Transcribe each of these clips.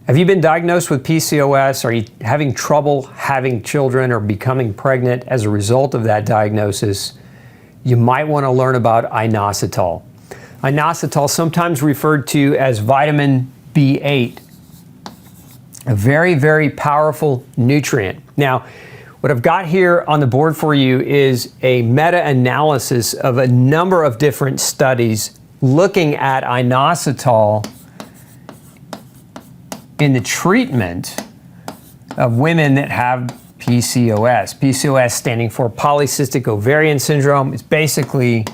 Have you been diagnosed with PCOS? Are you having trouble having children or becoming pregnant as a result of that diagnosis? You might want to learn about inositol. Inositol, sometimes referred to as vitamin B8, a very, very powerful nutrient. Now, what I've got here on the board for you is a meta-analysis of a number of different studies looking at inositol in the treatment of women that have PCOS. PCOS standing for polycystic ovarian syndrome. It's basically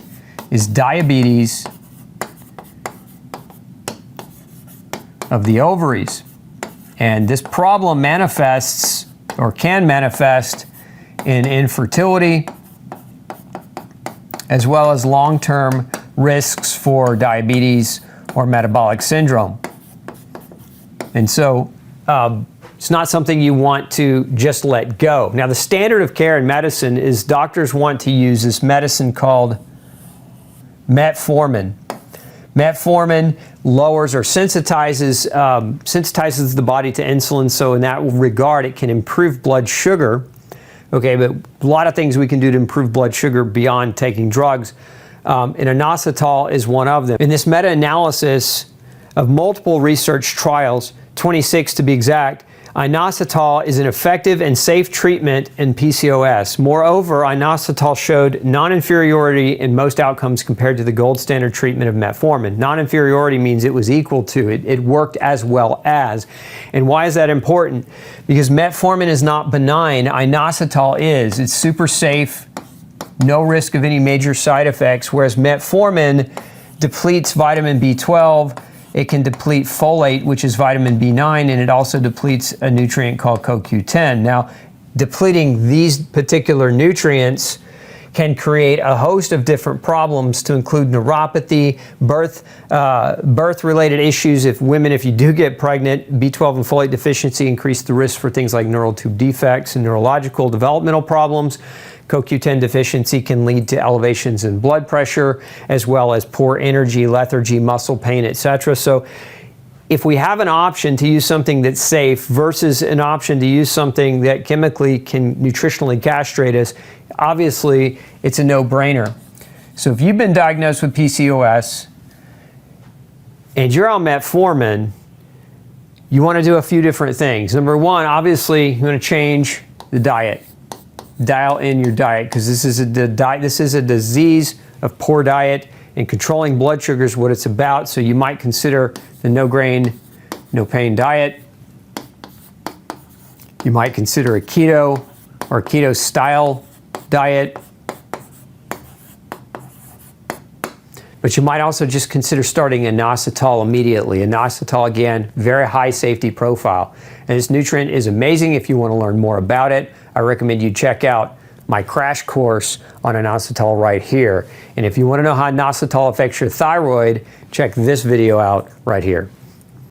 diabetes of the ovaries. And this problem manifests or can manifest in infertility as well as long-term risks for diabetes or metabolic syndrome. And so it's not something you want to just let go. Now, the standard of care in medicine is doctors want to use this medicine called metformin. Metformin lowers or sensitizes the body to insulin, so in that regard it can improve blood sugar. Okay, but a lot of things we can do to improve blood sugar beyond taking drugs. And inositol is one of them. In this meta-analysis of multiple research trials, 26 to be exact, inositol is an effective and safe treatment in PCOS. Moreover, inositol showed non-inferiority in most outcomes compared to the gold standard treatment of metformin. Non-inferiority means it was equal to, it worked as well as. And why is that important? Because metformin is not benign, inositol is. It's super safe, no risk of any major side effects, whereas metformin depletes vitamin B12, it can deplete folate, which is vitamin B9, and it also depletes a nutrient called CoQ10. Now, depleting these particular nutrients can create a host of different problems, to include neuropathy, birth-related issues. If you do get pregnant, B12 and folate deficiency increase the risk for things like neural tube defects and neurological developmental problems. CoQ10 deficiency can lead to elevations in blood pressure, as well as poor energy, lethargy, muscle pain, etc. So if we have an option to use something that's safe versus an option to use something that chemically can nutritionally castrate us, obviously it's a no-brainer. So if you've been diagnosed with PCOS and you're on metformin, you want to do a few different things. Number one, obviously, you want to change the diet. Dial in your diet, because this is a disease of poor diet, and controlling blood sugar is what it's about. So you might consider the no grain, no pain diet. You might consider a keto or keto style diet. But you might also just consider starting inositol immediately. Inositol, again, very high safety profile. And this nutrient is amazing. If you want to learn more about it, I recommend you check out my crash course on inositol right here. And if you want to know how inositol affects your thyroid, check this video out right here.